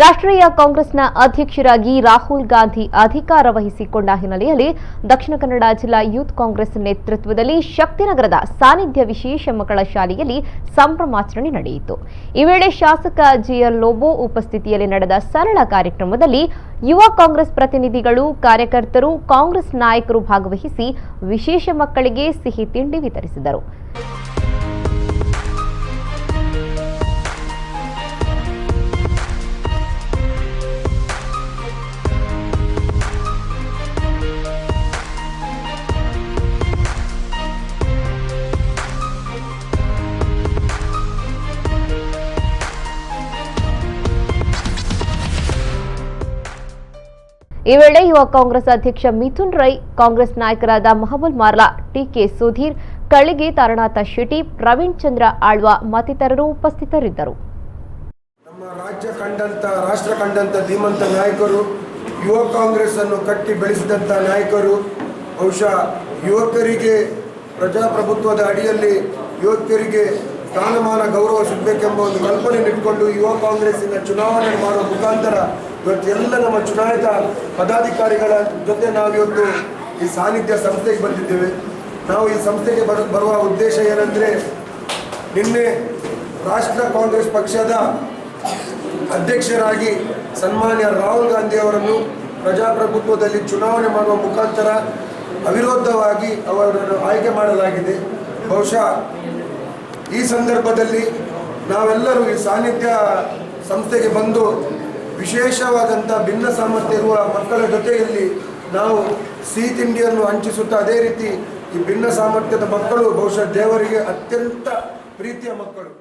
ರಾಷ್ಟ್ರೀಯ ಕಾಂಗ್ರೆಸ್ನ ಅಧ್ಯಕ್ಷರಾಗಿ ರಾಹುಲ್ ಗಾಂಧಿ ಅಧಿಕಾರ ವಹಿಸಿಕೊಂಡ ಹಿನ್ನೆಲೆಯಲ್ಲಿ ದಕ್ಷಿಣ ಕನ್ನಡ ಜಿಲ್ಲಾ ಯೂತ್ ಕಾಂಗ್ರೆಸ್ ನೇತೃತ್ವದಲ್ಲಿ ಶಕ್ತಿನಗರದ ಸಾನ್ನಿಧ್ಯ ವಿಶೇಷ ಮಕ್ಕಳ ಶಾಲೆಯಲ್ಲಿ ಸಂಭ್ರಮಾಚರಣೆ ನಡೆಯಿತು। ಈ ವೇಳೆ ಶಾಸಕ ಜಿಎಲ್ ಲೋಬೋ ಉಪಸ್ಥಿತಿಯಲ್ಲಿ ನಡೆದ ಸರಳ ಕಾರ್ಯಕ್ರಮದಲ್ಲಿ ಯುವ ಕಾಂಗ್ರೆಸ್ ಪ್ರತಿನಿಧಿಗಳು, ಕಾರ್ಯಕರ್ತರು, ಕಾಂಗ್ರೆಸ್ ನಾಯಕರು ಭಾಗವಹಿಸಿ ವಿಶೇಷ ಮಕ್ಕಳಿಗೆ ಸಿಹಿ ತಿಂಡಿ ವಿತರಿಸಿದರು। ಈ ವೇಳೆ ಯುವ ಕಾಂಗ್ರೆಸ್ ಅಧ್ಯಕ್ಷ ಮಿಥುನ್ ರೈ, ಕಾಂಗ್ರೆಸ್ ನಾಯಕರಾದ ಮಹಬೂಲ್ ಮಾರ್ಲಾ, ಟಿಕೆ ಸುಧೀರ್, ಕಳಿಗೆ ತಾರನಾಥ ಶೆಟ್ಟಿ, ಪ್ರವೀಣ್ ಚಂದ್ರ ಆಳ್ವ ಮತ್ತಿತರರು ಉಪಸ್ಥಿತರಿದ್ದರು। ನಮ್ಮ ರಾಷ್ಟ್ರ ಕಂಡಂತ ಧೀಮಂತ ನಾಯಕರು, ಯುವ ಕಾಂಗ್ರೆಸ್ ಅನ್ನು ಕಟ್ಟಿ ಬೆಳೆಸಿದಂತ ನಾಯಕರು, ಬಹುಶಃ ಯುವಕರಿಗೆ ಪ್ರಜಾಪ್ರಭುತ್ವದ ಅಡಿಯಲ್ಲಿ ಯುವಕರಿಗೆ ಸ್ಥಾನಮಾನ ಗೌರವ ಸಿಗಬೇಕೆಂಬ ಒಂದು ಕಲ್ಪನೆ ಇಟ್ಕೊಂಡು ಯುವ ಕಾಂಗ್ರೆಸ್ಸಿನ ಚುನಾವಣೆ ಮಾಡುವ ಮುಖಾಂತರ ಇವತ್ತೆಲ್ಲ ನಮ್ಮ ಚುನಾಯಿತ ಪದಾಧಿಕಾರಿಗಳ ಜೊತೆ ನಾವಿವತ್ತು ಈ ಸಾನ್ನಿಧ್ಯ ಸಂಸ್ಥೆಗೆ ಬಂದಿದ್ದೇವೆ। ನಾವು ಈ ಸಂಸ್ಥೆಗೆ ಬರುವ ಉದ್ದೇಶ ಏನಂದರೆ, ನಿನ್ನೆ ರಾಷ್ಟ್ರ ಕಾಂಗ್ರೆಸ್ ಪಕ್ಷದ ಅಧ್ಯಕ್ಷರಾಗಿ ಸನ್ಮಾನ್ಯ ರಾಹುಲ್ ಗಾಂಧಿ ಅವರನ್ನು ಪ್ರಜಾಪ್ರಭುತ್ವದಲ್ಲಿ ಚುನಾವಣೆ ಮಾಡುವ ಮುಖಾಂತರ ಅವಿರೋಧವಾಗಿ ಅವರನ್ನು ಆಯ್ಕೆ ಮಾಡಲಾಗಿದೆ। ಬಹುಶಃ ಈ ಸಂದರ್ಭದಲ್ಲಿ ನಾವೆಲ್ಲರೂ ಈ ಸಾನ್ನಿಧ್ಯ ಸಂಸ್ಥೆಗೆ ಬಂದು ವಿಶೇಷವಾದಂಥ ಭಿನ್ನ ಸಾಮರ್ಥ್ಯ ಇರುವ ಮಕ್ಕಳ ಜೊತೆಯಲ್ಲಿ ನಾವು ಸಿಹಿ ತಿಂಡಿಯನ್ನು ಹಂಚಿಸುತ್ತಾ, ಅದೇ ರೀತಿ ಈ ಭಿನ್ನ ಸಾಮರ್ಥ್ಯದ ಮಕ್ಕಳು ಬಹುಶಃ ದೇವರಿಗೆ ಅತ್ಯಂತ ಪ್ರೀತಿಯ ಮಕ್ಕಳು।